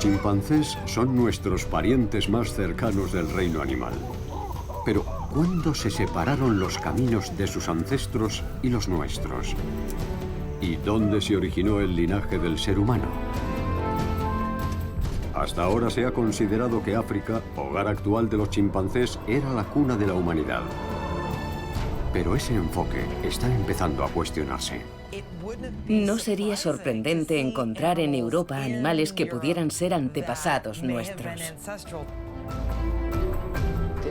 chimpancés son nuestros parientes más cercanos del reino animal. Pero, ¿cuándo se separaron los caminos de sus ancestros y los nuestros? ¿Y dónde se originó el linaje del ser humano? Hasta ahora se ha considerado que África, hogar actual de los chimpancés, era la cuna de la humanidad. Pero ese enfoque está empezando a cuestionarse. No sería sorprendente encontrar en Europa animales que pudieran ser antepasados nuestros.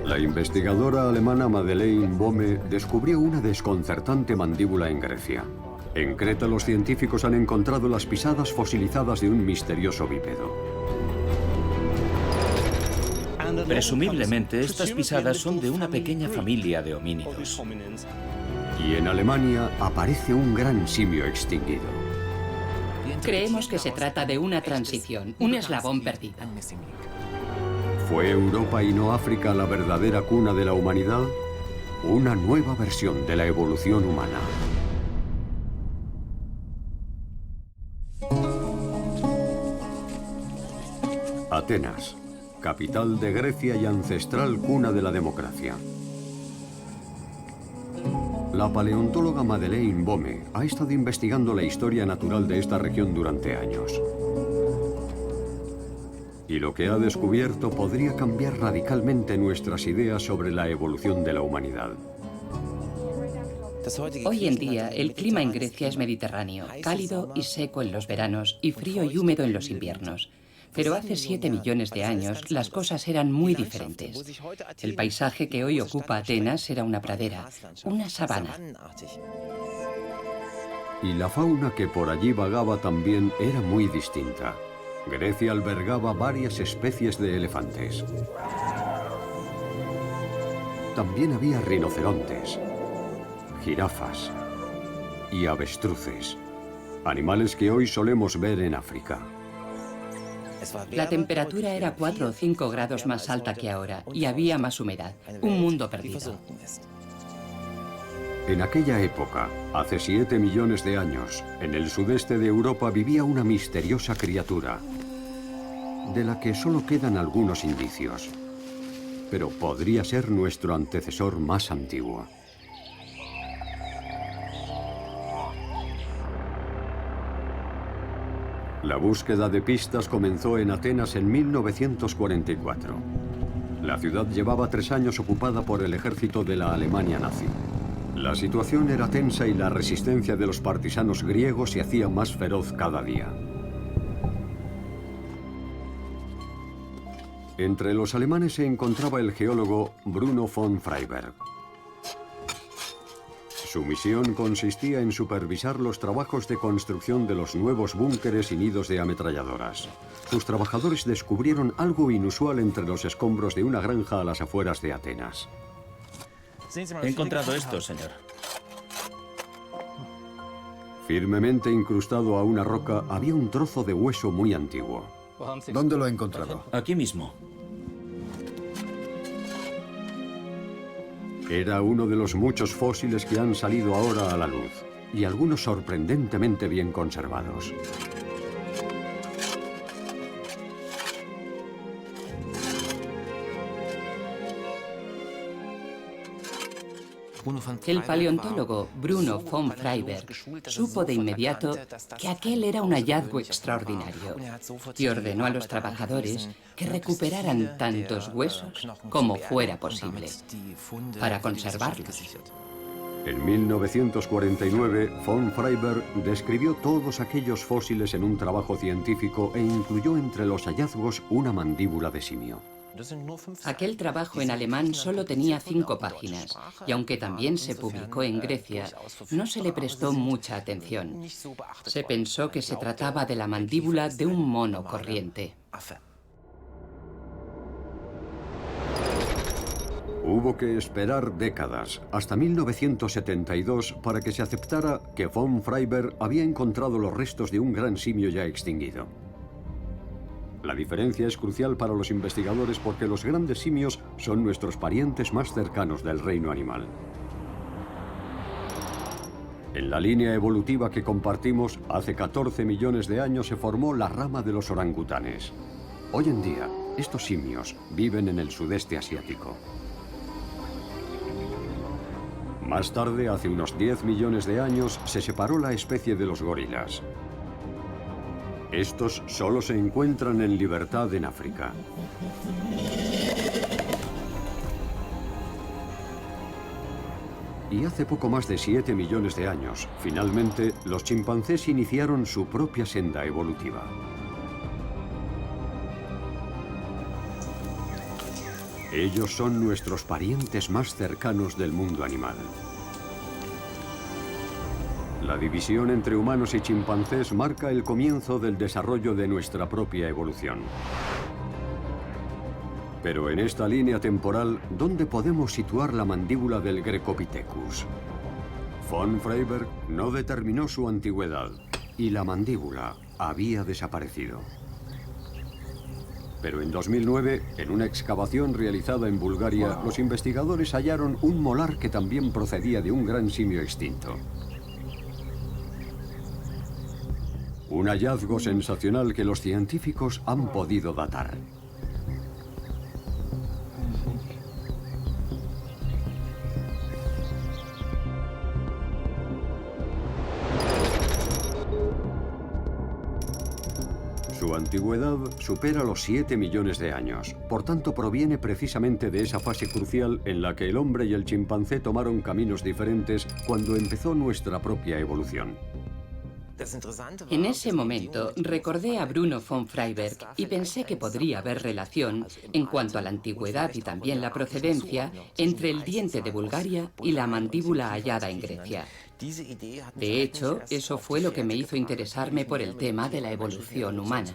La investigadora alemana Madeleine Bohme descubrió una desconcertante mandíbula en Grecia. En Creta los científicos han encontrado las pisadas fosilizadas de un misterioso bípedo. Presumiblemente, estas pisadas son de una pequeña familia de homínidos. Y en Alemania aparece un gran simio extinguido. Creemos que se trata de una transición, un eslabón perdido. ¿Fue Europa y no África la verdadera cuna de la humanidad? Una nueva versión de la evolución humana. Atenas, capital de Grecia y ancestral cuna de la democracia. La paleontóloga Madeleine Bohme ha estado investigando la historia natural de esta región durante años. Y lo que ha descubierto podría cambiar radicalmente nuestras ideas sobre la evolución de la humanidad. Hoy en día, el clima en Grecia es mediterráneo, cálido y seco en los veranos y frío y húmedo en los inviernos. Pero hace 7 millones de años las cosas eran muy diferentes. El paisaje que hoy ocupa Atenas era una pradera, una sabana. Y la fauna que por allí vagaba también era muy distinta. Grecia albergaba varias especies de elefantes. También había rinocerontes, jirafas y avestruces, animales que hoy solemos ver en África. La temperatura era 4 o 5 grados más alta que ahora y había más humedad. Un mundo perdido. En aquella época, hace 7 millones de años, en el sudeste de Europa vivía una misteriosa criatura, de la que solo quedan algunos indicios. Pero podría ser nuestro antecesor más antiguo. La búsqueda de pistas comenzó en Atenas en 1944. La ciudad llevaba 3 años ocupada por el ejército de la Alemania nazi. La situación era tensa y la resistencia de los partisanos griegos se hacía más feroz cada día. Entre los alemanes se encontraba el geólogo Bruno von Freyberg. Su misión consistía en supervisar los trabajos de construcción de los nuevos búnkeres y nidos de ametralladoras. Sus trabajadores descubrieron algo inusual entre los escombros de una granja a las afueras de Atenas. He encontrado esto, señor. Firmemente incrustado a una roca había un trozo de hueso muy antiguo. ¿Dónde lo ha encontrado? Aquí mismo. Era uno de los muchos fósiles que han salido ahora a la luz, y algunos sorprendentemente bien conservados. El paleontólogo Bruno von Freyberg supo de inmediato que aquel era un hallazgo extraordinario y ordenó a los trabajadores que recuperaran tantos huesos como fuera posible para conservarlos. En 1949, von Freyberg describió todos aquellos fósiles en un trabajo científico e incluyó entre los hallazgos una mandíbula de simio. Aquel trabajo en alemán solo tenía 5 páginas, y aunque también se publicó en Grecia, no se le prestó mucha atención. Se pensó que se trataba de la mandíbula de un mono corriente. Hubo que esperar décadas, hasta 1972, para que se aceptara que von Freyberg había encontrado los restos de un gran simio ya extinguido. La diferencia es crucial para los investigadores porque los grandes simios son nuestros parientes más cercanos del reino animal. En la línea evolutiva que compartimos, hace 14 millones de años se formó la rama de los orangutanes. Hoy en día, estos simios viven en el sudeste asiático. Más tarde, hace unos 10 millones de años, se separó la especie de los gorilas. Estos solo se encuentran en libertad en África. Y hace poco más de 7 millones de años, finalmente, los chimpancés iniciaron su propia senda evolutiva. Ellos son nuestros parientes más cercanos del mundo animal. La división entre humanos y chimpancés marca el comienzo del desarrollo de nuestra propia evolución. Pero en esta línea temporal, ¿dónde podemos situar la mandíbula del Grecopithecus? Von Freyberg no determinó su antigüedad y la mandíbula había desaparecido. Pero en 2009, en una excavación realizada en Bulgaria, los investigadores hallaron un molar que también procedía de un gran simio extinto. Un hallazgo sensacional que los científicos han podido datar. Su antigüedad supera los 7 millones de años, por tanto proviene precisamente de esa fase crucial en la que el hombre y el chimpancé tomaron caminos diferentes cuando empezó nuestra propia evolución. En ese momento recordé a Bruno von Freyberg y pensé que podría haber relación, en cuanto a la antigüedad y también la procedencia, entre el diente de Bulgaria y la mandíbula hallada en Grecia. De hecho, eso fue lo que me hizo interesarme por el tema de la evolución humana.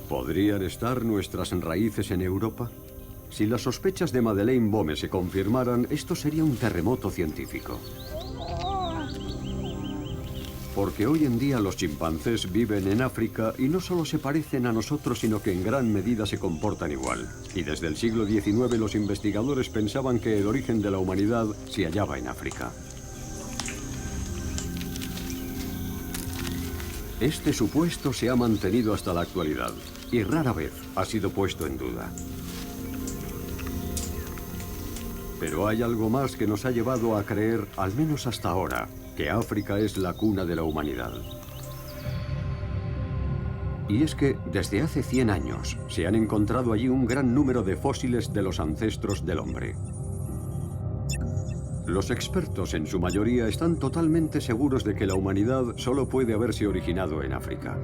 ¿Podrían estar nuestras raíces en Europa? Si las sospechas de Madeleine Bohme se confirmaran, esto sería un terremoto científico. Porque hoy en día los chimpancés viven en África y no solo se parecen a nosotros, sino que en gran medida se comportan igual. Y desde el siglo XIX los investigadores pensaban que el origen de la humanidad se hallaba en África. Este supuesto se ha mantenido hasta la actualidad y rara vez ha sido puesto en duda. Pero hay algo más que nos ha llevado a creer, al menos hasta ahora, que África es la cuna de la humanidad. Y es que desde hace 100 años se han encontrado allí un gran número de fósiles de los ancestros del hombre. Los expertos en su mayoría están totalmente seguros de que la humanidad solo puede haberse originado en África.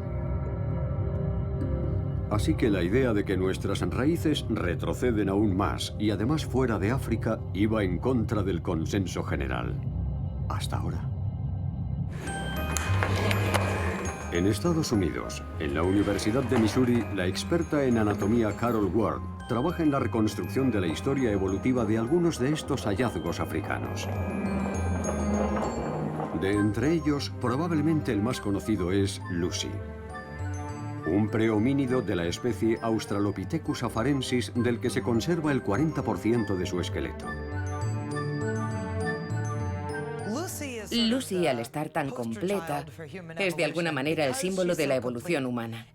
Así que la idea de que nuestras raíces retroceden aún más y además fuera de África iba en contra del consenso general. Hasta ahora. En Estados Unidos, en la Universidad de Missouri, la experta en anatomía Carol Ward trabaja en la reconstrucción de la historia evolutiva de algunos de estos hallazgos africanos. De entre ellos, probablemente el más conocido es Lucy, un prehomínido de la especie Australopithecus afarensis del que se conserva el 40% de su esqueleto. Lucy, al estar tan completa, es de alguna manera el símbolo de la evolución humana.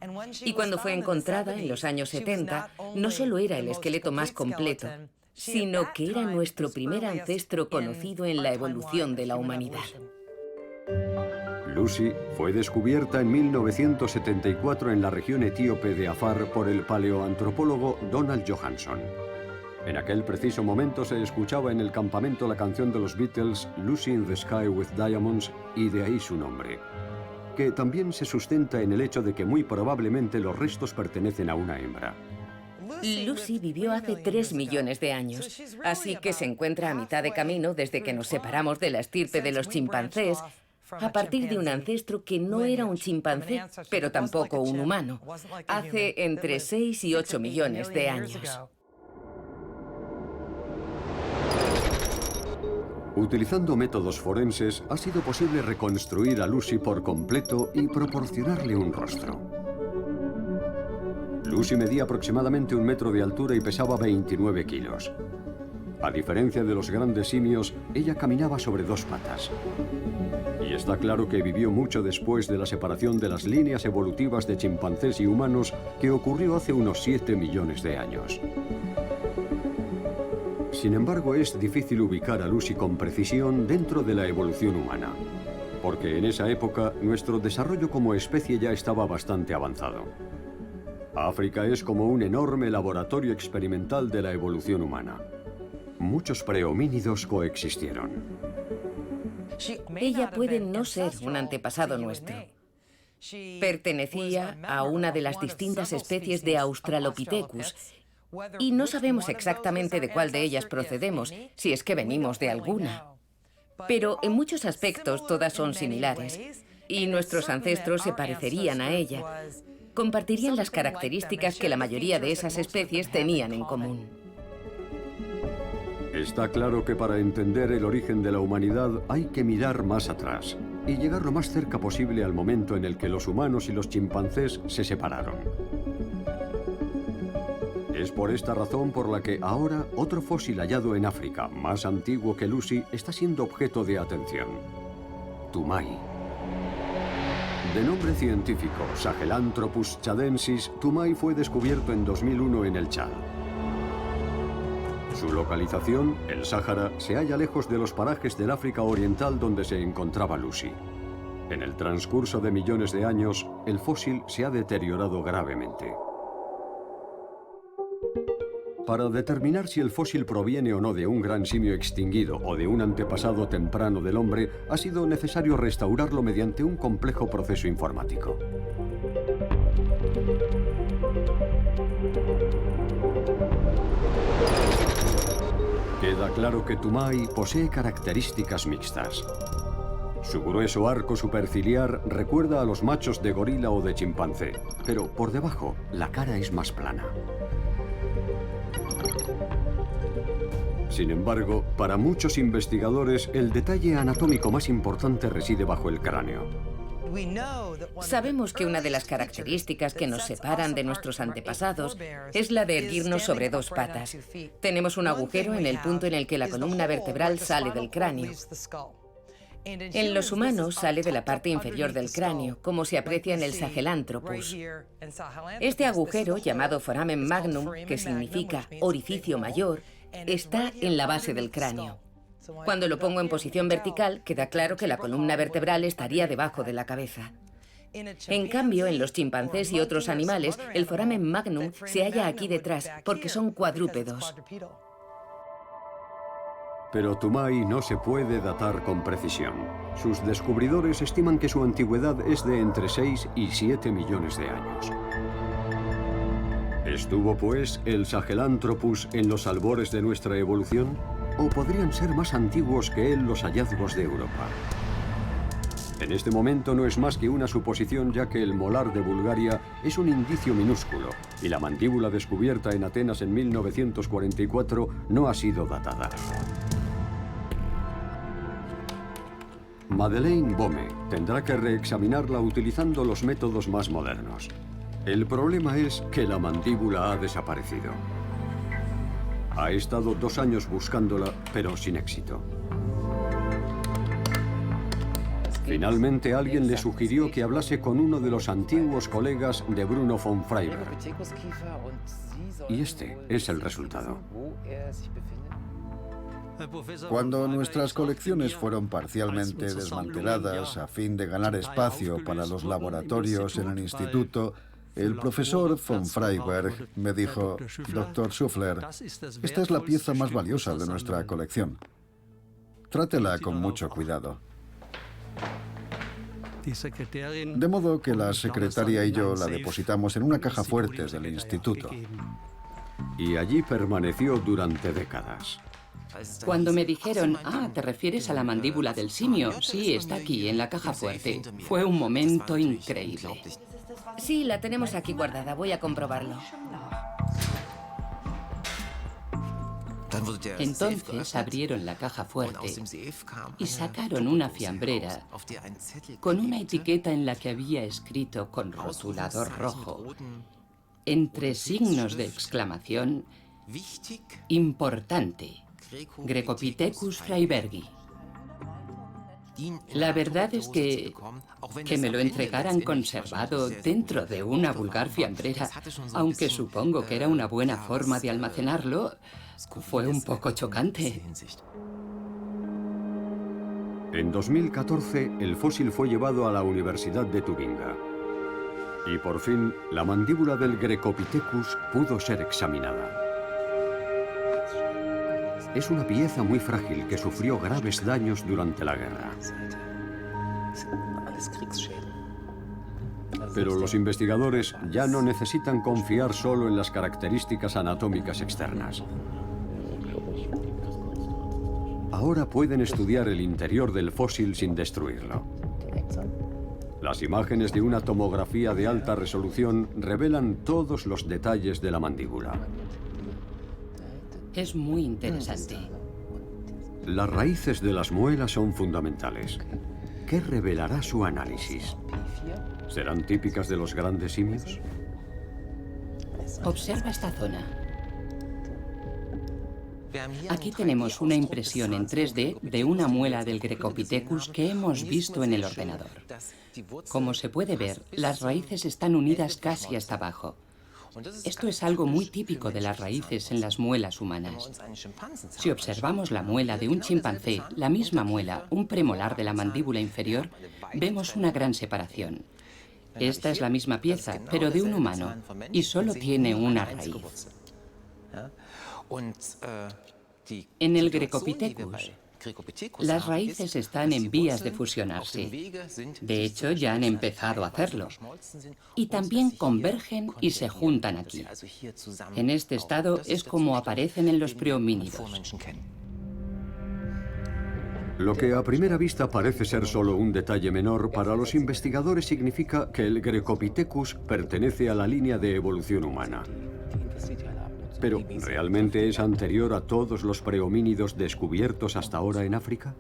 Y cuando fue encontrada en los años 70, no solo era el esqueleto más completo, sino que era nuestro primer ancestro conocido en la evolución de la humanidad. Lucy fue descubierta en 1974 en la región etíope de Afar por el paleoantropólogo Donald Johanson. En aquel preciso momento se escuchaba en el campamento la canción de los Beatles, Lucy in the Sky with Diamonds, y de ahí su nombre, que también se sustenta en el hecho de que muy probablemente los restos pertenecen a una hembra. Lucy vivió hace 3 millones de años, así que se encuentra a mitad de camino desde que nos separamos de la estirpe de los chimpancés, a partir de un ancestro que no era un chimpancé, pero tampoco un humano, hace entre 6 y 8 millones de años. Utilizando métodos forenses, ha sido posible reconstruir a Lucy por completo y proporcionarle un rostro. Lucy medía aproximadamente 1 metro de altura y pesaba 29 kilos. A diferencia de los grandes simios, ella caminaba sobre 2 patas. Y está claro que vivió mucho después de la separación de las líneas evolutivas de chimpancés y humanos que ocurrió hace unos 7 millones de años. Sin embargo, es difícil ubicar a Lucy con precisión dentro de la evolución humana, porque en esa época nuestro desarrollo como especie ya estaba bastante avanzado. África es como un enorme laboratorio experimental de la evolución humana. Muchos prehomínidos coexistieron. Ella puede no ser un antepasado nuestro. Pertenecía a una de las distintas especies de Australopithecus y no sabemos exactamente de cuál de ellas procedemos, si es que venimos de alguna. Pero en muchos aspectos todas son similares y nuestros ancestros se parecerían a ella. Compartirían las características que la mayoría de esas especies tenían en común. Está claro que para entender el origen de la humanidad hay que mirar más atrás y llegar lo más cerca posible al momento en el que los humanos y los chimpancés se separaron. Es por esta razón por la que ahora otro fósil hallado en África, más antiguo que Lucy, está siendo objeto de atención. Tumai. De nombre científico Sahelanthropus chadensis, Tumai fue descubierto en 2001 en el Chad. Su localización, el Sáhara, se halla lejos de los parajes del África Oriental donde se encontraba Lucy. En el transcurso de millones de años, el fósil se ha deteriorado gravemente. Para determinar si el fósil proviene o no de un gran simio extinguido o de un antepasado temprano del hombre, ha sido necesario restaurarlo mediante un complejo proceso informático. Queda claro que Tumai posee características mixtas. Su grueso arco superciliar recuerda a los machos de gorila o de chimpancé, pero por debajo la cara es más plana. Sin embargo, para muchos investigadores, el detalle anatómico más importante reside bajo el cráneo. Sabemos que una de las características que nos separan de nuestros antepasados es la de erguirnos sobre dos patas. Tenemos un agujero en el punto en el que la columna vertebral sale del cráneo. En los humanos sale de la parte inferior del cráneo, como se aprecia en el Sahelanthropus. Este agujero, llamado foramen magnum, que significa orificio mayor, está en la base del cráneo. Cuando lo pongo en posición vertical, queda claro que la columna vertebral estaría debajo de la cabeza. En cambio, en los chimpancés y otros animales, el foramen magnum se halla aquí detrás, porque son cuadrúpedos. Pero Tumai no se puede datar con precisión. Sus descubridores estiman que su antigüedad es de entre 6 y 7 millones de años. ¿Estuvo, pues, el Sahelanthropus en los albores de nuestra evolución? ¿O podrían ser más antiguos que él los hallazgos de Europa? En este momento no es más que una suposición, ya que el molar de Bulgaria es un indicio minúsculo y la mandíbula descubierta en Atenas en 1944 no ha sido datada. Madeleine Bome tendrá que reexaminarla utilizando los métodos más modernos. El problema es que la mandíbula ha desaparecido. Ha estado 2 años buscándola, pero sin éxito. Finalmente, alguien le sugirió que hablase con uno de los antiguos colegas de Bruno von Freyberg. Y este es el resultado. Cuando nuestras colecciones fueron parcialmente desmanteladas a fin de ganar espacio para los laboratorios en el instituto, el profesor von Freyberg me dijo: Dr. Schuffler, esta es la pieza más valiosa de nuestra colección. Trátela con mucho cuidado. De modo que la secretaria y yo la depositamos en una caja fuerte del instituto. Y allí permaneció durante décadas. Cuando me dijeron, ¿te refieres a la mandíbula del simio? Sí, está aquí, en la caja fuerte. Fue un momento increíble. Sí, la tenemos aquí guardada. Voy a comprobarlo. Entonces abrieron la caja fuerte y sacaron una fiambrera con una etiqueta en la que había escrito con rotulador rojo, entre signos de exclamación, importante, Grecopithecus freybergi. La verdad es que me lo entregaran conservado dentro de una vulgar fiambrera, aunque supongo que era una buena forma de almacenarlo, fue un poco chocante. En 2014, el fósil fue llevado a la Universidad de Tubinga. Y por fin, la mandíbula del Grecopithecus pudo ser examinada. Es una pieza muy frágil que sufrió graves daños durante la guerra. Pero los investigadores ya no necesitan confiar solo en las características anatómicas externas. Ahora pueden estudiar el interior del fósil sin destruirlo. Las imágenes de una tomografía de alta resolución revelan todos los detalles de la mandíbula. Es muy interesante. Las raíces de las muelas son fundamentales. ¿Qué revelará su análisis? ¿Serán típicas de los grandes simios? Observa esta zona. Aquí tenemos una impresión en 3D de una muela del Grecopithecus que hemos visto en el ordenador. Como se puede ver, las raíces están unidas casi hasta abajo. Esto es algo muy típico de las raíces en las muelas humanas. Si observamos la muela de un chimpancé, la misma muela, un premolar de la mandíbula inferior, vemos una gran separación. Esta es la misma pieza, pero de un humano, y solo tiene una raíz. En el Grecopithecus, las raíces están en vías de fusionarse. De hecho, ya han empezado a hacerlo. Y también convergen y se juntan aquí. En este estado es como aparecen en los prehomínidos. Lo que a primera vista parece ser solo un detalle menor, para los investigadores significa que el Grecopithecus pertenece a la línea de evolución humana. Pero, ¿realmente es anterior a todos los prehomínidos descubiertos hasta ahora en África?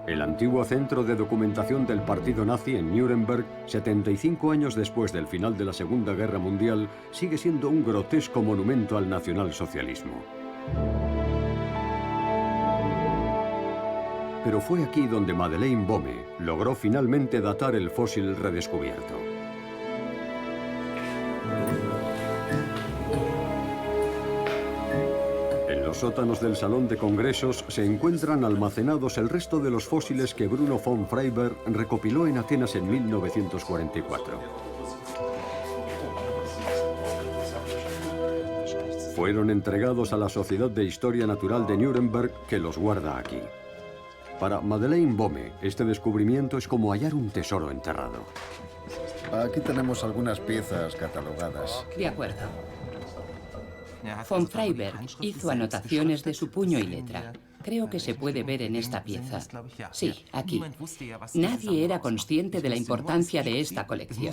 El antiguo centro de documentación del partido nazi en Nuremberg, 75 años después del final de la Segunda Guerra Mundial, sigue siendo un grotesco monumento al nacionalsocialismo. Pero fue aquí donde Madeleine Bohme logró finalmente datar el fósil redescubierto. En los sótanos del Salón de Congresos se encuentran almacenados el resto de los fósiles que Bruno von Freyberg recopiló en Atenas en 1944. Fueron entregados a la Sociedad de Historia Natural de Nuremberg, que los guarda aquí. Para Madeleine Bohme, este descubrimiento es como hallar un tesoro enterrado. Aquí tenemos algunas piezas catalogadas. De acuerdo. Von Freyberg hizo anotaciones de su puño y letra. Creo que se puede ver en esta pieza. Sí, aquí. Nadie era consciente de la importancia de esta colección.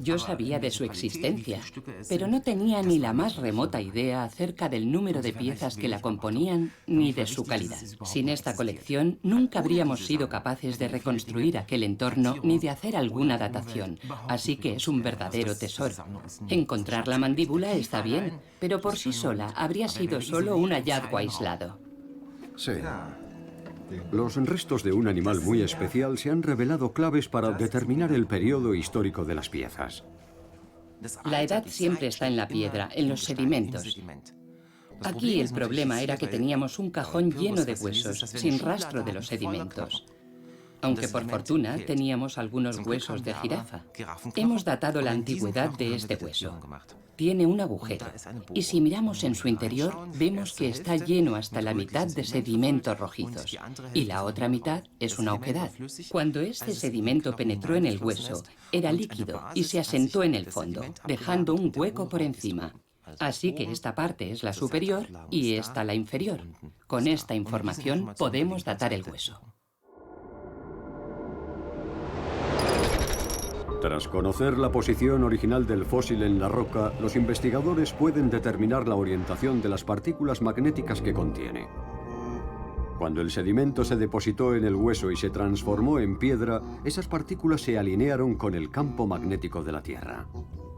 Yo sabía de su existencia, pero no tenía ni la más remota idea acerca del número de piezas que la componían ni de su calidad. Sin esta colección, nunca habríamos sido capaces de reconstruir aquel entorno ni de hacer alguna datación, así que es un verdadero tesoro. Encontrar la mandíbula está bien, pero por sí sola habría sido solo un hallazgo aislado. Sí. Los restos de un animal muy especial se han revelado claves para determinar el periodo histórico de las piezas. La edad siempre está en la piedra, en los sedimentos. Aquí el problema era que teníamos un cajón lleno de huesos, sin rastro de los sedimentos. Aunque por fortuna teníamos algunos huesos de jirafa. Hemos datado la antigüedad de este hueso. Tiene un agujero, y si miramos en su interior, vemos que está lleno hasta la mitad de sedimentos rojizos, y la otra mitad es una oquedad. Cuando este sedimento penetró en el hueso, era líquido y se asentó en el fondo, dejando un hueco por encima. Así que esta parte es la superior y esta la inferior. Con esta información podemos datar el hueso. Tras conocer la posición original del fósil en la roca, los investigadores pueden determinar la orientación de las partículas magnéticas que contiene. Cuando el sedimento se depositó en el hueso y se transformó en piedra, esas partículas se alinearon con el campo magnético de la Tierra.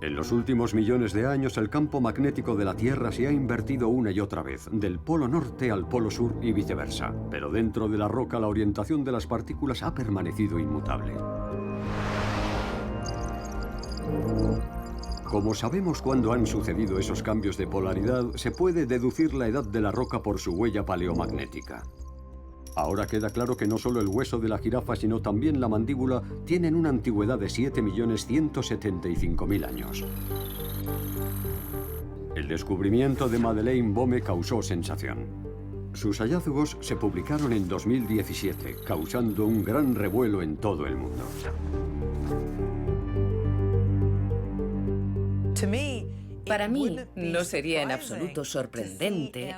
En los últimos millones de años, el campo magnético de la Tierra se ha invertido una y otra vez, del polo norte al polo sur y viceversa. Pero dentro de la roca, la orientación de las partículas ha permanecido inmutable. Como sabemos cuándo han sucedido esos cambios de polaridad, se puede deducir la edad de la roca por su huella paleomagnética. Ahora queda claro que no solo el hueso de la jirafa, sino también la mandíbula tienen una antigüedad de 7.175.000 años. El descubrimiento de Madeleine Bohme causó sensación. Sus hallazgos se publicaron en 2017, causando un gran revuelo en todo el mundo. Para mí no sería en absoluto sorprendente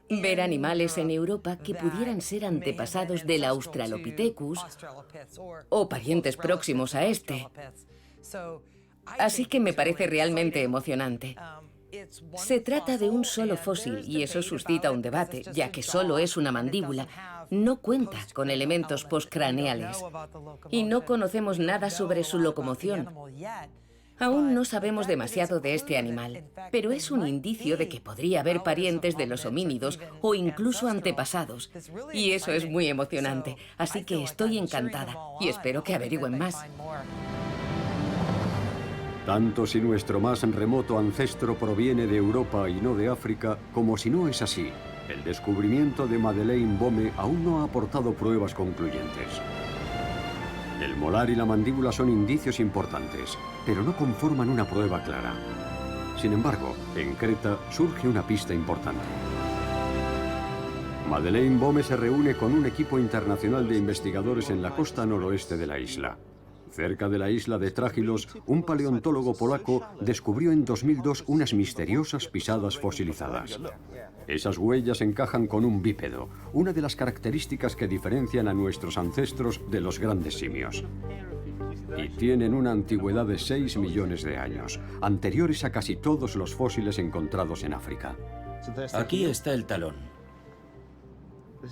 ver animales en Europa que pudieran ser antepasados del Australopithecus o parientes próximos a este. Así que me parece realmente emocionante. Se trata de un solo fósil y eso suscita un debate, ya que solo es una mandíbula. No cuenta con elementos postcraneales y no conocemos nada sobre su locomoción. Aún no sabemos demasiado de este animal, pero es un indicio de que podría haber parientes de los homínidos o incluso antepasados. Y eso es muy emocionante, así que estoy encantada y espero que averigüen más. Tanto si nuestro más remoto ancestro proviene de Europa y no de África, como si no es así, el descubrimiento de Madeleine Bohme aún no ha aportado pruebas concluyentes. El molar y la mandíbula son indicios importantes, pero no conforman una prueba clara. Sin embargo, en Creta surge una pista importante. Madeleine Bohme se reúne con un equipo internacional de investigadores en la costa noroeste de la isla. Cerca de la isla de Trágilos, un paleontólogo polaco descubrió en 2002 unas misteriosas pisadas fosilizadas. Esas huellas encajan con un bípedo, una de las características que diferencian a nuestros ancestros de los grandes simios. Y tienen una antigüedad de 6 millones de años, anteriores a casi todos los fósiles encontrados en África. Aquí está el talón.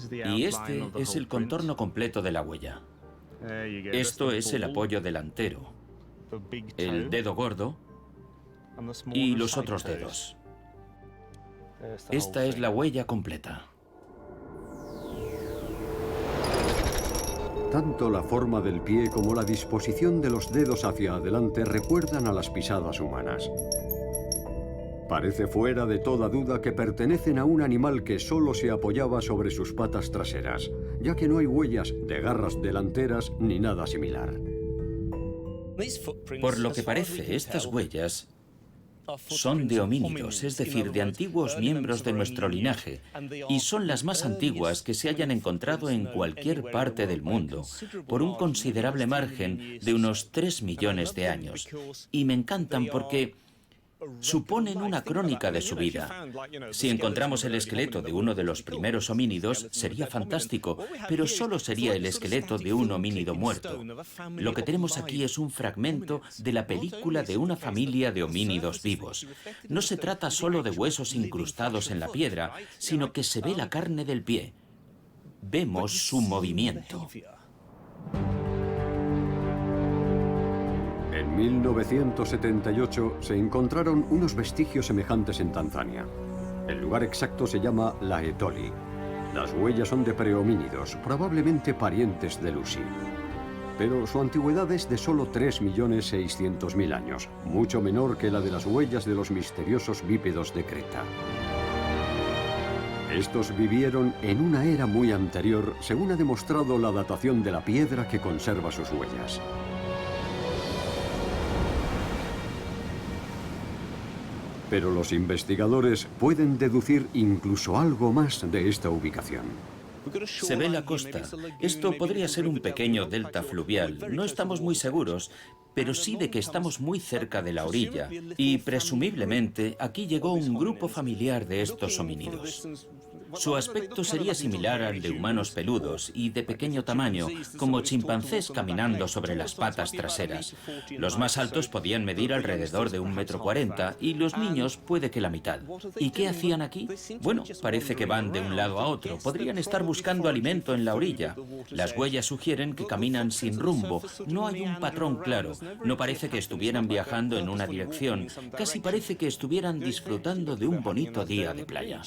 Y este es el contorno completo de la huella. Esto es el apoyo delantero, el dedo gordo y los otros dedos. Esta es la huella completa. Tanto la forma del pie como la disposición de los dedos hacia adelante recuerdan a las pisadas humanas. Parece fuera de toda duda que pertenecen a un animal que solo se apoyaba sobre sus patas traseras, ya que no hay huellas de garras delanteras ni nada similar. Por lo que parece, estas huellas son de homínidos, es decir, de antiguos miembros de nuestro linaje, y son las más antiguas que se hayan encontrado en cualquier parte del mundo, por un considerable margen de unos 3 millones de años. Y me encantan porque suponen una crónica de su vida. Si encontramos el esqueleto de uno de los primeros homínidos, sería fantástico, pero solo sería el esqueleto de un homínido muerto. Lo que tenemos aquí es un fragmento de la película de una familia de homínidos vivos. No se trata solo de huesos incrustados en la piedra, sino que se ve la carne del pie. Vemos su movimiento. En 1978 se encontraron unos vestigios semejantes en Tanzania. El lugar exacto se llama La Etoli. Las huellas son de prehomínidos, probablemente parientes de Lucy. Pero su antigüedad es de solo 3.600.000 años, mucho menor que la de las huellas de los misteriosos bípedos de Creta. Estos vivieron en una era muy anterior, según ha demostrado la datación de la piedra que conserva sus huellas. Pero los investigadores pueden deducir incluso algo más de esta ubicación. Se ve la costa. Esto podría ser un pequeño delta fluvial. No estamos muy seguros, pero sí de que estamos muy cerca de la orilla. Y presumiblemente aquí llegó un grupo familiar de estos homínidos. Su aspecto sería similar al de humanos peludos y de pequeño tamaño, como chimpancés caminando sobre las patas traseras. Los más altos podían medir alrededor de 1,40 m y los niños puede que la mitad. ¿Y qué hacían aquí? Bueno, parece que van de un lado a otro. Podrían estar buscando alimento en la orilla. Las huellas sugieren que caminan sin rumbo. No hay un patrón claro. No parece que estuvieran viajando en una dirección, casi parece que estuvieran disfrutando de un bonito día de playa.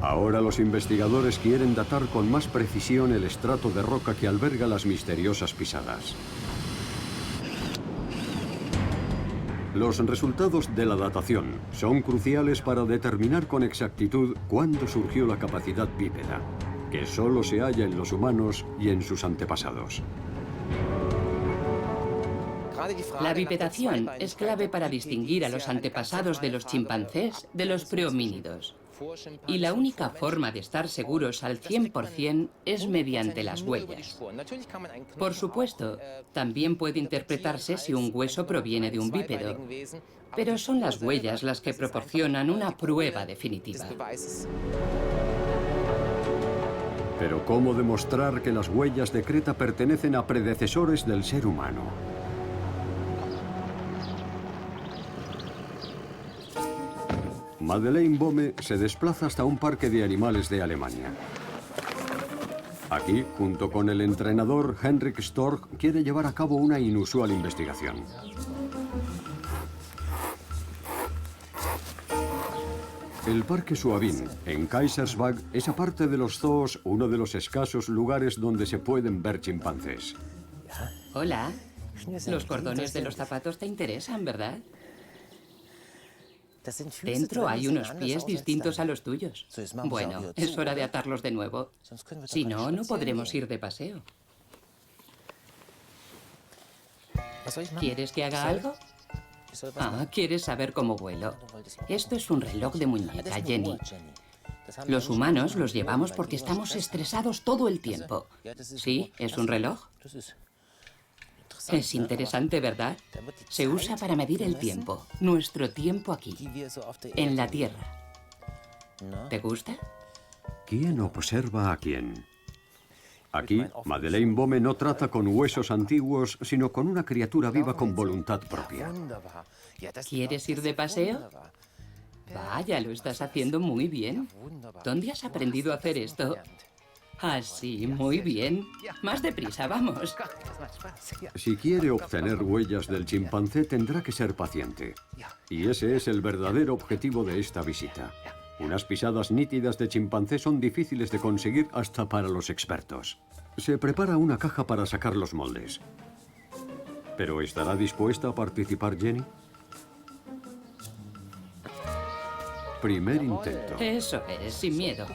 Ahora los investigadores quieren datar con más precisión el estrato de roca que alberga las misteriosas pisadas. Los resultados de la datación son cruciales para determinar con exactitud cuándo surgió la capacidad bípeda, que solo se halla en los humanos y en sus antepasados. La bipedación es clave para distinguir a los antepasados de los chimpancés de los prehomínidos. Y la única forma de estar seguros al 100% es mediante las huellas. Por supuesto, también puede interpretarse si un hueso proviene de un bípedo, pero son las huellas las que proporcionan una prueba definitiva. Pero ¿cómo demostrar que las huellas de Creta pertenecen a predecesores del ser humano? Madeleine Bohme se desplaza hasta un parque de animales de Alemania. Aquí, junto con el entrenador Henrik Storch, quiere llevar a cabo una inusual investigación. El Parque Suavín, en Kaisersbach, es aparte de los zoos uno de los escasos lugares donde se pueden ver chimpancés. Hola. Los cordones de los zapatos te interesan, ¿verdad? Dentro hay unos pies distintos a los tuyos. Bueno, es hora de atarlos de nuevo. Si no, no podremos ir de paseo. ¿Quieres que haga algo? Ah, ¿quieres saber cómo vuelo? Esto es un reloj de muñeca, Jenny. Los humanos los llevamos porque estamos estresados todo el tiempo. ¿Sí? ¿Es un reloj? Es interesante, ¿verdad? Se usa para medir el tiempo, nuestro tiempo aquí, en la Tierra. ¿Te gusta? ¿Quién observa a quién? Aquí, Madeleine Bohme no trata con huesos antiguos, sino con una criatura viva con voluntad propia. ¿Quieres ir de paseo? Vaya, lo estás haciendo muy bien. ¿Dónde has aprendido a hacer esto? Ah, sí, muy bien. Más deprisa, vamos. Si quiere obtener huellas del chimpancé, tendrá que ser paciente. Y ese es el verdadero objetivo de esta visita. Unas pisadas nítidas de chimpancé son difíciles de conseguir hasta para los expertos. Se prepara una caja para sacar los moldes. ¿Pero estará dispuesta a participar Jenny? Primer intento. Eso es, sin miedo.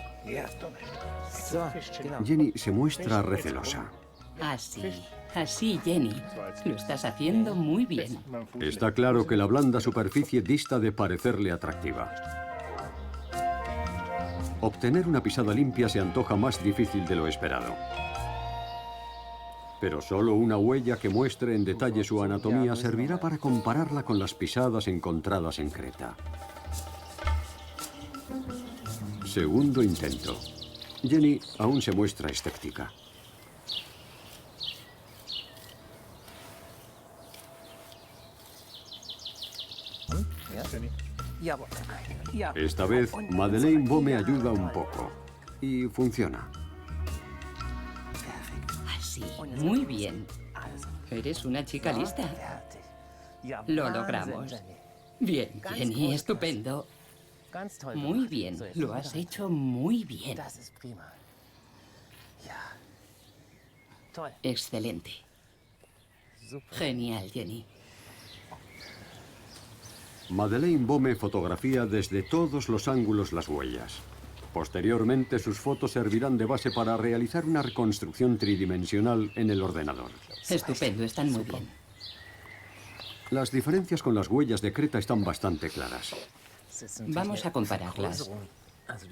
Jenny se muestra recelosa. Así, Jenny. Lo estás haciendo muy bien. Está claro que la blanda superficie dista de parecerle atractiva. Obtener una pisada limpia se antoja más difícil de lo esperado. Pero solo una huella que muestre en detalle su anatomía servirá para compararla con las pisadas encontradas en Creta. Segundo intento. Jenny aún se muestra escéptica. Esta vez, Madeleine Bohme ayuda un poco. Y funciona. Así, muy bien. Eres una chica lista. Lo logramos. Bien, Jenny, estupendo. Muy bien, lo has hecho muy bien. Excelente. Genial, Jenny. Madeleine Bohme fotografía desde todos los ángulos las huellas. Posteriormente, sus fotos servirán de base para realizar una reconstrucción tridimensional en el ordenador. Estupendo, están muy bien. Las diferencias con las huellas de Creta están bastante claras. Vamos a compararlas.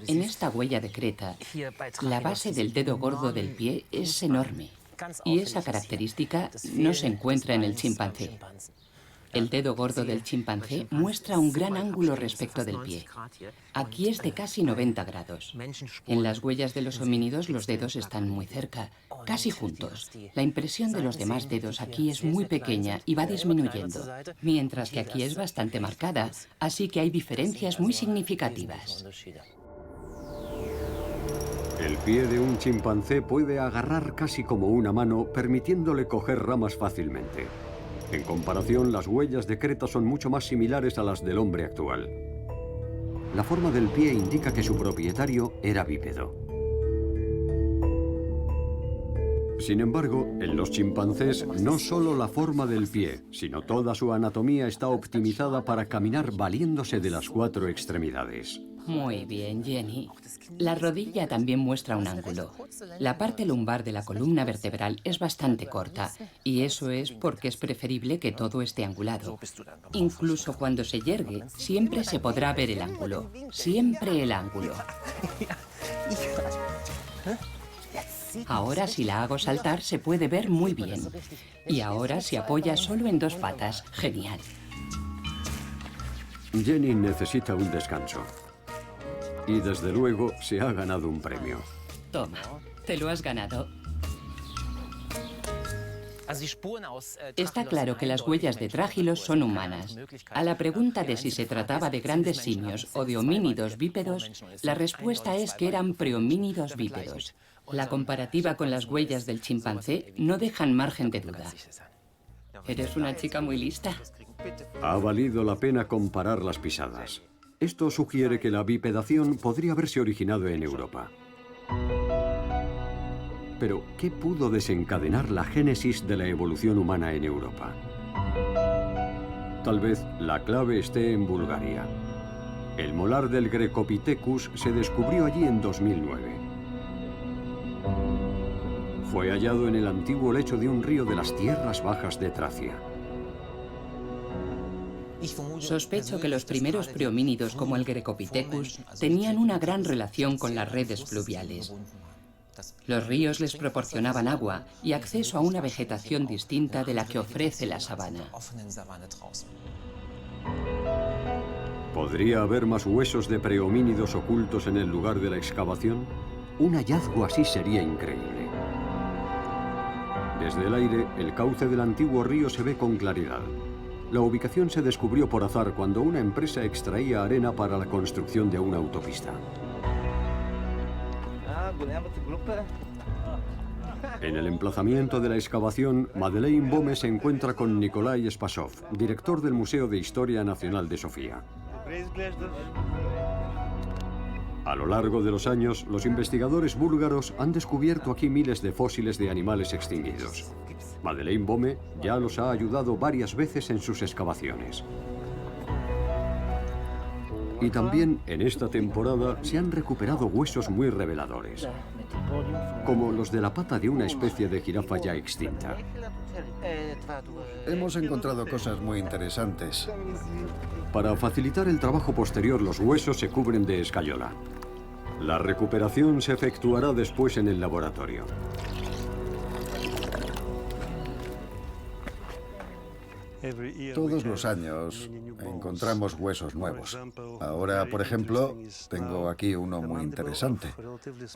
En esta huella de Creta, la base del dedo gordo del pie es enorme. Y esa característica no se encuentra en el chimpancé. El dedo gordo del chimpancé muestra un gran ángulo respecto del pie. Aquí es de casi 90 grados. En las huellas de los homínidos los dedos están muy cerca, casi juntos. La impresión de los demás dedos aquí es muy pequeña y va disminuyendo, mientras que aquí es bastante marcada, así que hay diferencias muy significativas. El pie de un chimpancé puede agarrar casi como una mano, permitiéndole coger ramas fácilmente. En comparación, las huellas de creta son mucho más similares a las del hombre actual. La forma del pie indica que su propietario era bípedo. Sin embargo, en los chimpancés no solo la forma del pie, sino toda su anatomía está optimizada para caminar valiéndose de las 4 extremidades. Muy bien, Jenny. La rodilla también muestra un ángulo. La parte lumbar de la columna vertebral es bastante corta, y eso es porque es preferible que todo esté angulado. Incluso cuando se yergue, siempre se podrá ver el ángulo. Siempre el ángulo. Ahora, si la hago saltar, se puede ver muy bien. Y ahora se apoya solo en 2 patas. Genial. Jenny necesita un descanso. Y desde luego se ha ganado un premio. Toma, te lo has ganado. Está claro que las huellas de Trágilos son humanas. A la pregunta de si se trataba de grandes simios o de homínidos bípedos, la respuesta es que eran prehomínidos bípedos. La comparativa con las huellas del chimpancé no dejan margen de duda. Eres una chica muy lista. Ha valido la pena comparar las pisadas. Esto sugiere que la bipedación podría haberse originado en Europa. Pero, ¿qué pudo desencadenar la génesis de la evolución humana en Europa? Tal vez la clave esté en Bulgaria. El molar del Grecopithecus se descubrió allí en 2009. Fue hallado en el antiguo lecho de un río de las tierras bajas de Tracia. Sospecho que los primeros prehomínidos como el Grecopithecus tenían una gran relación con las redes fluviales. Los ríos les proporcionaban agua y acceso a una vegetación distinta de la que ofrece la sabana. ¿Podría haber más huesos de prehomínidos ocultos en el lugar de la excavación? Un hallazgo así sería increíble. Desde el aire, el cauce del antiguo río se ve con claridad. La ubicación se descubrió por azar cuando una empresa extraía arena para la construcción de una autopista. En el emplazamiento de la excavación, Madeleine Bome se encuentra con Nikolai Spasov, director del Museo de Historia Nacional de Sofía. A lo largo de los años, los investigadores búlgaros han descubierto aquí miles de fósiles de animales extinguidos. Madeleine Bome ya los ha ayudado varias veces en sus excavaciones. Y también en esta temporada se han recuperado huesos muy reveladores, como los de la pata de una especie de jirafa ya extinta. Hemos encontrado cosas muy interesantes. Para facilitar el trabajo posterior, los huesos se cubren de escayola. La recuperación se efectuará después en el laboratorio. Todos los años encontramos huesos nuevos. Ahora, por ejemplo, tengo aquí uno muy interesante.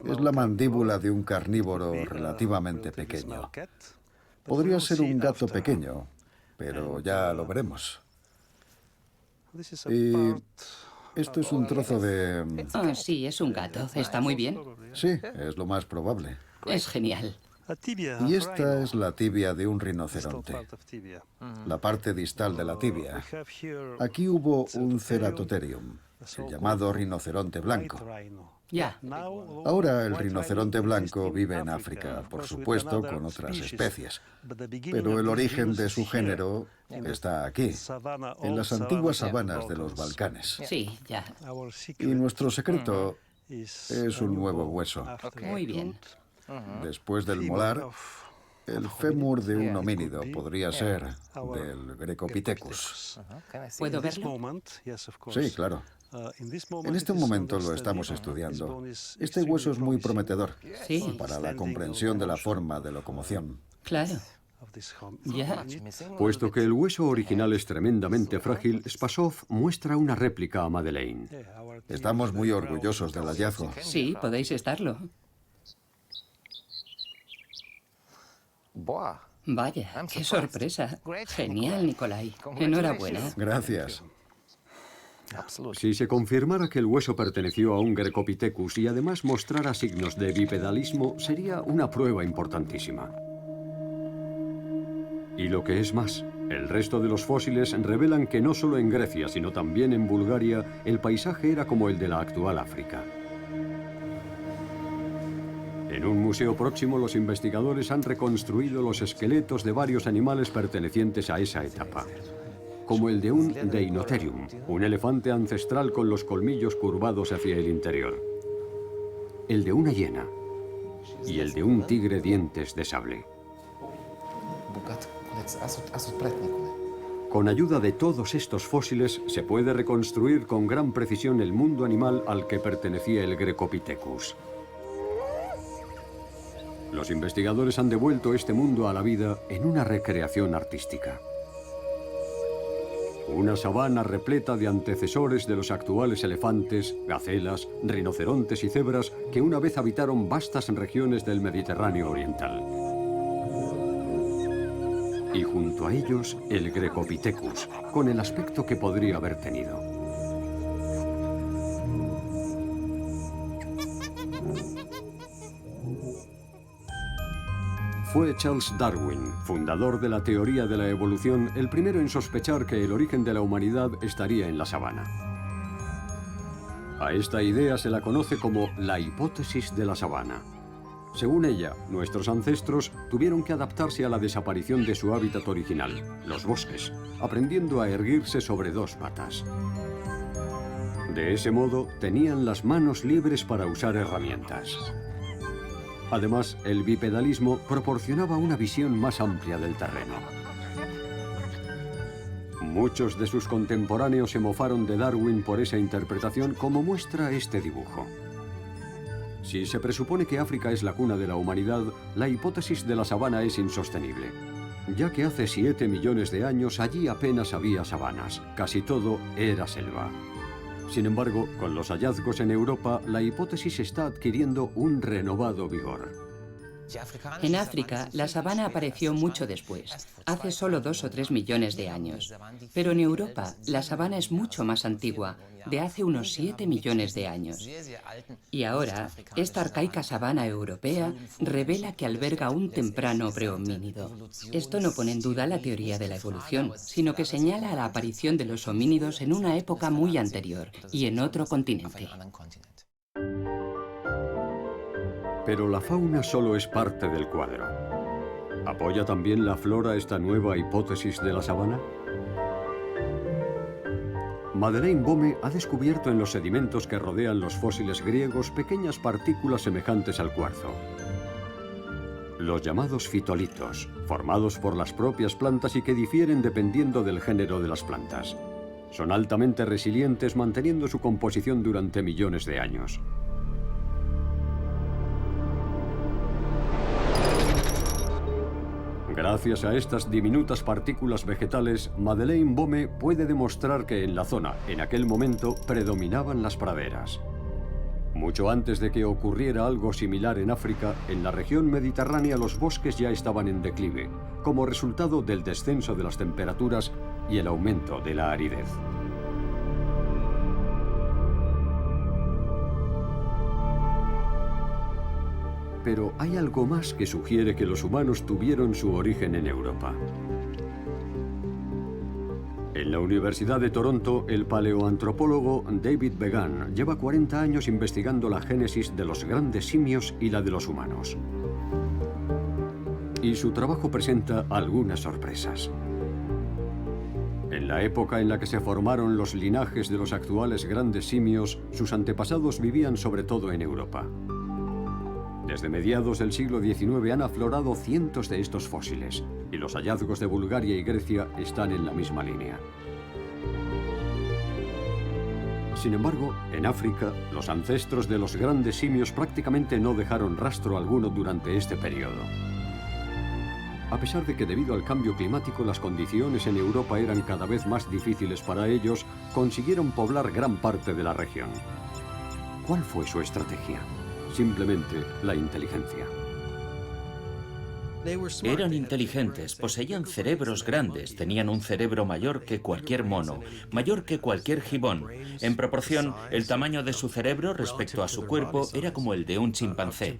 Es la mandíbula de un carnívoro relativamente pequeño. Podría ser un gato pequeño, pero ya lo veremos. Y esto es un trozo de... Oh, sí, es un gato. Está muy bien. Sí, es lo más probable. Es genial. Y esta es la tibia de un rinoceronte, la parte distal de la tibia. Aquí hubo un Ceratotherium, el llamado rinoceronte blanco. Ya. Ahora el rinoceronte blanco vive en África, por supuesto, con otras especies. Pero el origen de su género está aquí, en las antiguas sabanas de los Balcanes. Sí, ya. Y nuestro secreto es un nuevo hueso. Muy bien. Después del molar, el fémur de un homínido podría ser del Grecopithecus. ¿Puedo verlo? Sí, claro. En este momento lo estamos estudiando. Este hueso es muy prometedor Sí. para la comprensión de la forma de locomoción. Claro. Ya. Puesto que el hueso original es tremendamente frágil, Spasov muestra una réplica a Madeleine. Estamos muy orgullosos del hallazgo. Sí, podéis estarlo. Vaya, qué sorpresa. Genial, Nikolai. Enhorabuena. Gracias. Si se confirmara que el hueso perteneció a un Grecopithecus y además mostrara signos de bipedalismo, sería una prueba importantísima. Y lo que es más, el resto de los fósiles revelan que no solo en Grecia, sino también en Bulgaria, el paisaje era como el de la actual África. En un museo próximo, los investigadores han reconstruido los esqueletos de varios animales pertenecientes a esa etapa, como el de un Deinotherium, un elefante ancestral con los colmillos curvados hacia el interior, el de una hiena y el de un tigre dientes de sable. Con ayuda de todos estos fósiles se puede reconstruir con gran precisión el mundo animal al que pertenecía el Grecopithecus. Los investigadores han devuelto este mundo a la vida en una recreación artística. Una sabana repleta de antecesores de los actuales elefantes, gacelas, rinocerontes y cebras que una vez habitaron vastas regiones del Mediterráneo oriental. Y junto a ellos, el Grecopithecus, con el aspecto que podría haber tenido. Fue Charles Darwin, fundador de la teoría de la evolución, el primero en sospechar que el origen de la humanidad estaría en la sabana. A esta idea se la conoce como la hipótesis de la sabana. Según ella, nuestros ancestros tuvieron que adaptarse a la desaparición de su hábitat original, los bosques, aprendiendo a erguirse sobre dos patas. De ese modo, tenían las manos libres para usar herramientas. Además, el bipedalismo proporcionaba una visión más amplia del terreno. Muchos de sus contemporáneos se mofaron de Darwin por esa interpretación, como muestra este dibujo. Si se presupone que África es la cuna de la humanidad, la hipótesis de la sabana es insostenible, ya que hace 7 millones de años allí apenas había sabanas, casi todo era selva. Sin embargo, con los hallazgos en Europa, la hipótesis está adquiriendo un renovado vigor. En África, la sabana apareció mucho después, hace solo 2 o 3 millones de años. Pero en Europa, la sabana es mucho más antigua, de hace unos 7 millones de años. Y ahora, esta arcaica sabana europea revela que alberga un temprano prehomínido. Esto no pone en duda la teoría de la evolución, sino que señala la aparición de los homínidos en una época muy anterior y en otro continente. Pero la fauna solo es parte del cuadro. ¿Apoya también la flora esta nueva hipótesis de la sabana? Madeleine Bohme ha descubierto en los sedimentos que rodean los fósiles griegos pequeñas partículas semejantes al cuarzo. Los llamados fitolitos, formados por las propias plantas y que difieren dependiendo del género de las plantas. Son altamente resilientes, manteniendo su composición durante millones de años. Gracias a estas diminutas partículas vegetales, Madeleine Bohme puede demostrar que en la zona, en aquel momento, predominaban las praderas. Mucho antes de que ocurriera algo similar en África, en la región mediterránea los bosques ya estaban en declive, como resultado del descenso de las temperaturas y el aumento de la aridez. Pero hay algo más que sugiere que los humanos tuvieron su origen en Europa. En la Universidad de Toronto, el paleoantropólogo David Began lleva 40 años investigando la génesis de los grandes simios y la de los humanos. Y su trabajo presenta algunas sorpresas. En la época en la que se formaron los linajes de los actuales grandes simios, sus antepasados vivían sobre todo en Europa. Desde mediados del siglo XIX han aflorado cientos de estos fósiles, y los hallazgos de Bulgaria y Grecia están en la misma línea. Sin embargo, en África, los ancestros de los grandes simios prácticamente no dejaron rastro alguno durante este periodo. A pesar de que debido al cambio climático las condiciones en Europa eran cada vez más difíciles para ellos, consiguieron poblar gran parte de la región. ¿Cuál fue su estrategia? Simplemente la inteligencia. Eran inteligentes, poseían cerebros grandes, tenían un cerebro mayor que cualquier mono, mayor que cualquier gibón. En proporción, el tamaño de su cerebro respecto a su cuerpo era como el de un chimpancé.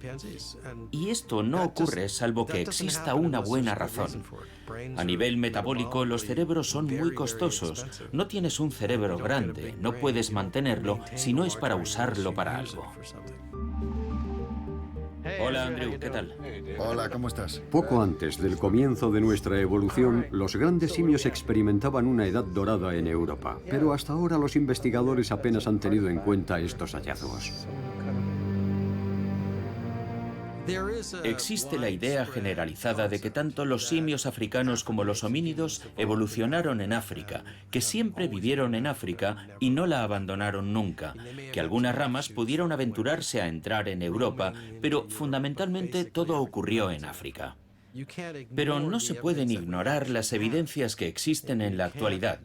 Y esto no ocurre salvo que exista una buena razón. A nivel metabólico, los cerebros son muy costosos. No tienes un cerebro grande, no puedes mantenerlo si no es para usarlo para algo. Hola, Andrew, ¿qué tal? Hola, ¿cómo estás? Poco antes del comienzo de nuestra evolución, los grandes simios experimentaban una edad dorada en Europa, pero hasta ahora los investigadores apenas han tenido en cuenta estos hallazgos. Existe la idea generalizada de que tanto los simios africanos como los homínidos evolucionaron en África, que siempre vivieron en África y no la abandonaron nunca, que algunas ramas pudieron aventurarse a entrar en Europa, pero fundamentalmente todo ocurrió en África. Pero no se pueden ignorar las evidencias que existen en la actualidad.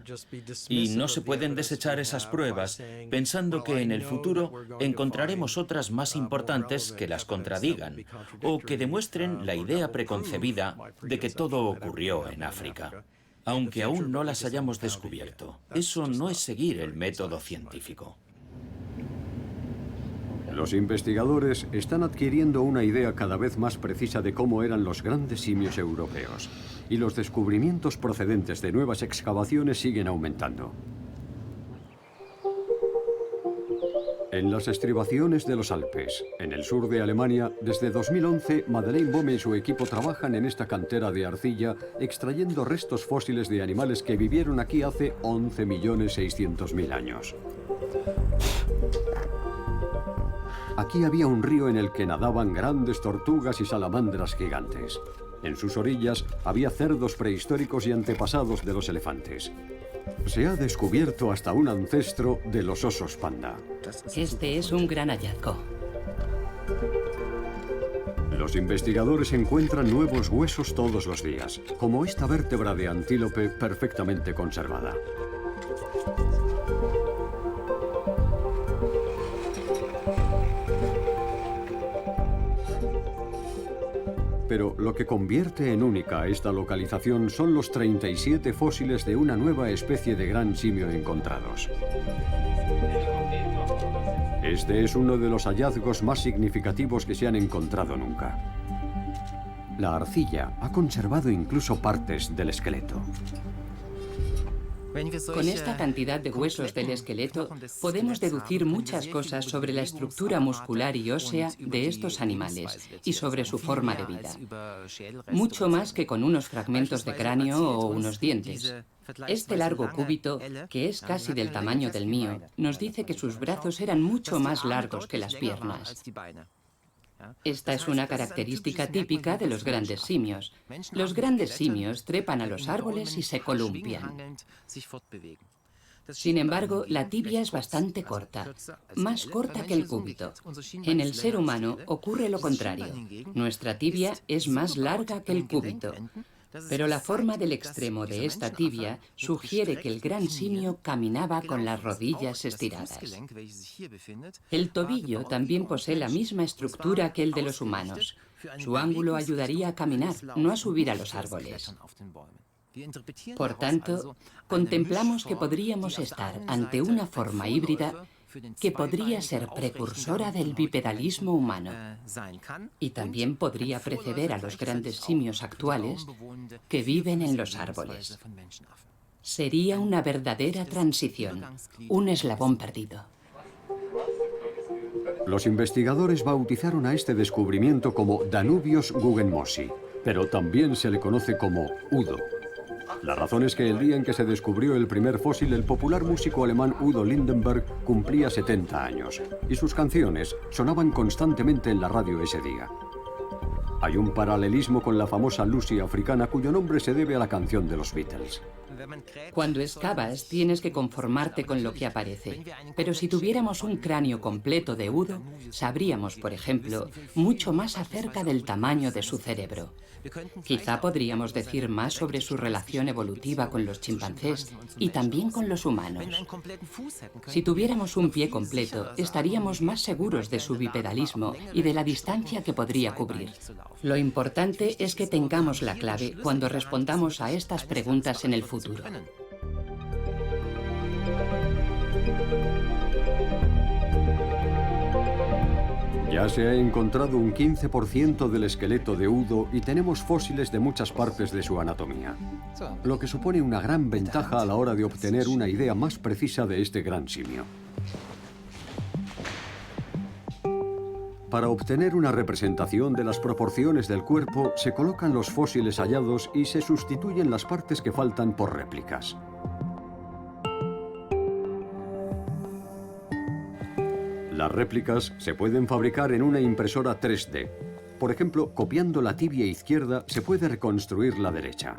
Y no se pueden desechar esas pruebas pensando que en el futuro encontraremos otras más importantes que las contradigan o que demuestren la idea preconcebida de que todo ocurrió en África, aunque aún no las hayamos descubierto. Eso no es seguir el método científico. Los investigadores están adquiriendo una idea cada vez más precisa de cómo eran los grandes simios europeos, y los descubrimientos procedentes de nuevas excavaciones siguen aumentando. En las estribaciones de los Alpes, en el sur de Alemania, desde 2011, Madeleine Bome y su equipo trabajan en esta cantera de arcilla, extrayendo restos fósiles de animales que vivieron aquí hace 11.600.000 años. Aquí había un río en el que nadaban grandes tortugas y salamandras gigantes. En sus orillas había cerdos prehistóricos y antepasados de los elefantes. Se ha descubierto hasta un ancestro de los osos panda. Este es un gran hallazgo. Los investigadores encuentran nuevos huesos todos los días, como esta vértebra de antílope perfectamente conservada. Pero lo que convierte en única esta localización son los 37 fósiles de una nueva especie de gran simio encontrados. Este es uno de los hallazgos más significativos que se han encontrado nunca. La arcilla ha conservado incluso partes del esqueleto. Con esta cantidad de huesos del esqueleto podemos deducir muchas cosas sobre la estructura muscular y ósea de estos animales y sobre su forma de vida. Mucho más que con unos fragmentos de cráneo o unos dientes. Este largo cúbito, que es casi del tamaño del mío, nos dice que sus brazos eran mucho más largos que las piernas. Esta es una característica típica de los grandes simios. Los grandes simios trepan a los árboles y se columpian. Sin embargo, la tibia es bastante corta, más corta que el cúbito. En el ser humano ocurre lo contrario. Nuestra tibia es más larga que el cúbito. Pero la forma del extremo de esta tibia sugiere que el gran simio caminaba con las rodillas estiradas. El tobillo también posee la misma estructura que el de los humanos. Su ángulo ayudaría a caminar, no a subir a los árboles. Por tanto, contemplamos que podríamos estar ante una forma híbrida que podría ser precursora del bipedalismo humano y también podría preceder a los grandes simios actuales que viven en los árboles. Sería una verdadera transición, un eslabón perdido. Los investigadores bautizaron a este descubrimiento como Danubius guggenmossi, pero también se le conoce como Udo. La razón es que el día en que se descubrió el primer fósil, el popular músico alemán Udo Lindenberg cumplía 70 años, y sus canciones sonaban constantemente en la radio ese día. Hay un paralelismo con la famosa Lucy africana, cuyo nombre se debe a la canción de los Beatles. Cuando excavas, tienes que conformarte con lo que aparece. Pero si tuviéramos un cráneo completo de Udo, sabríamos, por ejemplo, mucho más acerca del tamaño de su cerebro. Quizá podríamos decir más sobre su relación evolutiva con los chimpancés y también con los humanos. Si tuviéramos un pie completo, estaríamos más seguros de su bipedalismo y de la distancia que podría cubrir. Lo importante es que tengamos la clave cuando respondamos a estas preguntas en el futuro. Ya se ha encontrado un 15% del esqueleto de Udo y tenemos fósiles de muchas partes de su anatomía, lo que supone una gran ventaja a la hora de obtener una idea más precisa de este gran simio. Para obtener una representación de las proporciones del cuerpo, se colocan los fósiles hallados y se sustituyen las partes que faltan por réplicas. Las réplicas se pueden fabricar en una impresora 3D. Por ejemplo, copiando la tibia izquierda se puede reconstruir la derecha.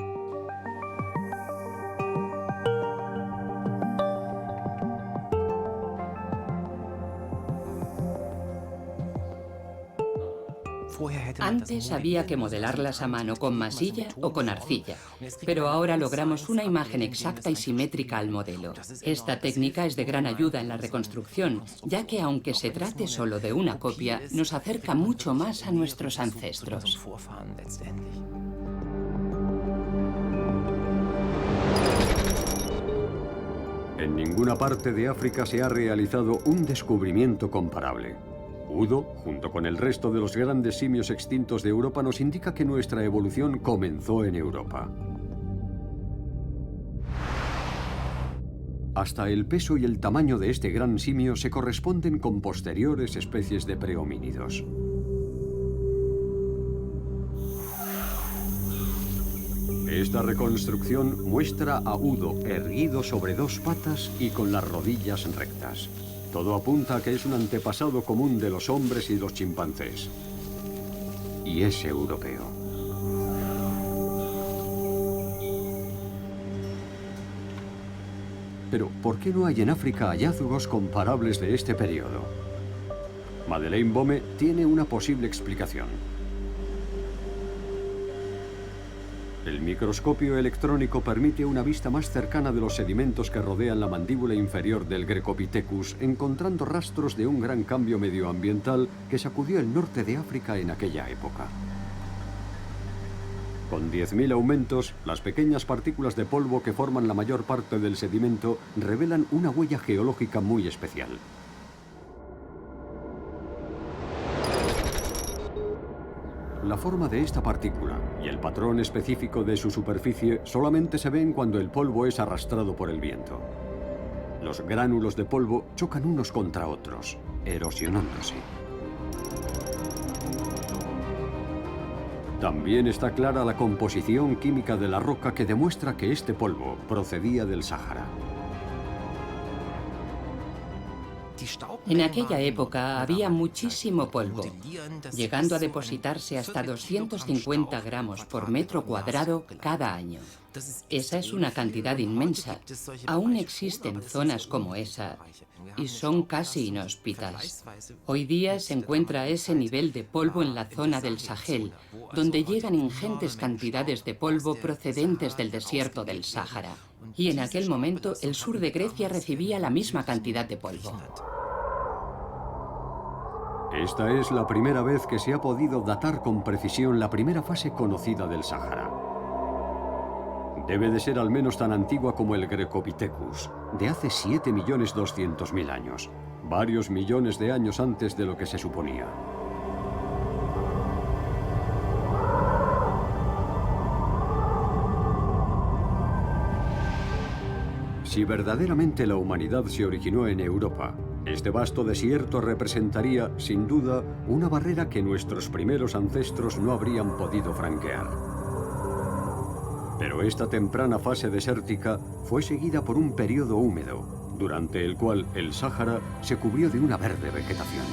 Antes había que modelarlas a mano con masilla o con arcilla, pero ahora logramos una imagen exacta y simétrica al modelo. Esta técnica es de gran ayuda en la reconstrucción, ya que aunque se trate solo de una copia, nos acerca mucho más a nuestros ancestros. En ninguna parte de África se ha realizado un descubrimiento comparable. Udo, junto con el resto de los grandes simios extintos de Europa, nos indica que nuestra evolución comenzó en Europa. Hasta el peso y el tamaño de este gran simio se corresponden con posteriores especies de prehomínidos. Esta reconstrucción muestra a Udo erguido sobre dos patas y con las rodillas rectas. Todo apunta a que es un antepasado común de los hombres y los chimpancés. Y es europeo. Pero, ¿por qué no hay en África hallazgos comparables de este periodo? Madeleine Bome tiene una posible explicación. El microscopio electrónico permite una vista más cercana de los sedimentos que rodean la mandíbula inferior del Grecopithecus, encontrando rastros de un gran cambio medioambiental que sacudió el norte de África en aquella época. Con 10.000 aumentos, las pequeñas partículas de polvo que forman la mayor parte del sedimento revelan una huella geológica muy especial. La forma de esta partícula y el patrón específico de su superficie solamente se ven cuando el polvo es arrastrado por el viento. Los gránulos de polvo chocan unos contra otros, erosionándose. También está clara la composición química de la roca que demuestra que este polvo procedía del Sáhara. En aquella época había muchísimo polvo, llegando a depositarse hasta 250 gramos por metro cuadrado cada año. Esa es una cantidad inmensa. Aún existen zonas como esa y son casi inhóspitas. Hoy día se encuentra ese nivel de polvo en la zona del Sahel, donde llegan ingentes cantidades de polvo procedentes del desierto del Sáhara. Y en aquel momento el sur de Grecia recibía la misma cantidad de polvo. Esta es la primera vez que se ha podido datar con precisión la primera fase conocida del Sáhara. Debe de ser al menos tan antigua como el Grecopithecus, de hace 7.200.000 años, varios millones de años antes de lo que se suponía. Si verdaderamente la humanidad se originó en Europa, este vasto desierto representaría, sin duda, una barrera que nuestros primeros ancestros no habrían podido franquear. Pero esta temprana fase desértica fue seguida por un periodo húmedo, durante el cual el Sáhara se cubrió de una verde vegetación.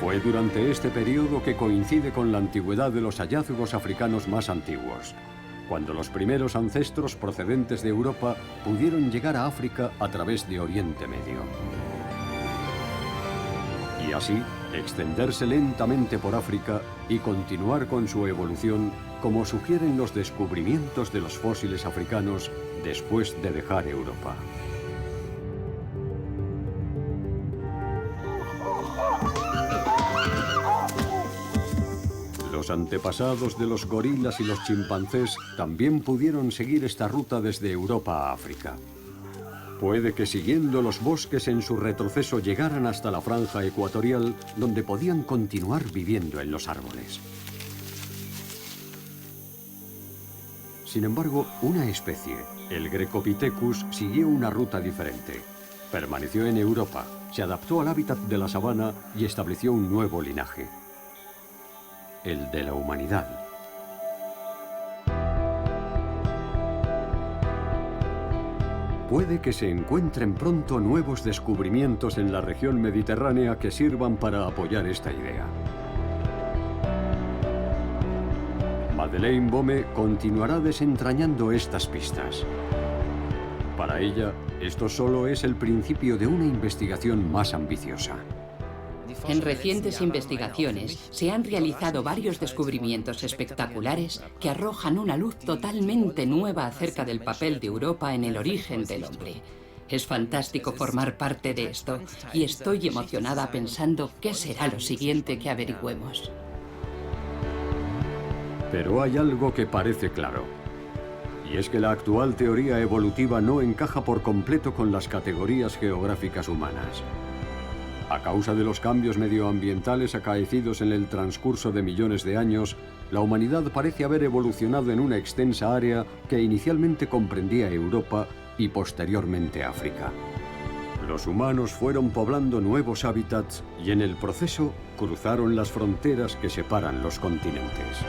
Fue durante este periodo que coincide con la antigüedad de los hallazgos africanos más antiguos, cuando los primeros ancestros procedentes de Europa pudieron llegar a África a través de Oriente Medio. Y así, extenderse lentamente por África y continuar con su evolución, como sugieren los descubrimientos de los fósiles africanos después de dejar Europa. Los antepasados de los gorilas y los chimpancés también pudieron seguir esta ruta desde Europa a África. Puede que siguiendo los bosques en su retroceso llegaran hasta la franja ecuatorial, donde podían continuar viviendo en los árboles. Sin embargo, una especie, el Grecopithecus, siguió una ruta diferente. Permaneció en Europa, se adaptó al hábitat de la sabana y estableció un nuevo linaje, el de la humanidad. Puede que se encuentren pronto nuevos descubrimientos en la región mediterránea que sirvan para apoyar esta idea. Madeleine Baume continuará desentrañando estas pistas. Para ella, esto solo es el principio de una investigación más ambiciosa. En recientes investigaciones se han realizado varios descubrimientos espectaculares que arrojan una luz totalmente nueva acerca del papel de Europa en el origen del hombre. Es fantástico formar parte de esto y estoy emocionada pensando qué será lo siguiente que averigüemos. Pero hay algo que parece claro, y es que la actual teoría evolutiva no encaja por completo con las categorías geográficas humanas. A causa de los cambios medioambientales acaecidos en el transcurso de millones de años, la humanidad parece haber evolucionado en una extensa área que inicialmente comprendía Europa y posteriormente África. Los humanos fueron poblando nuevos hábitats y en el proceso cruzaron las fronteras que separan los continentes.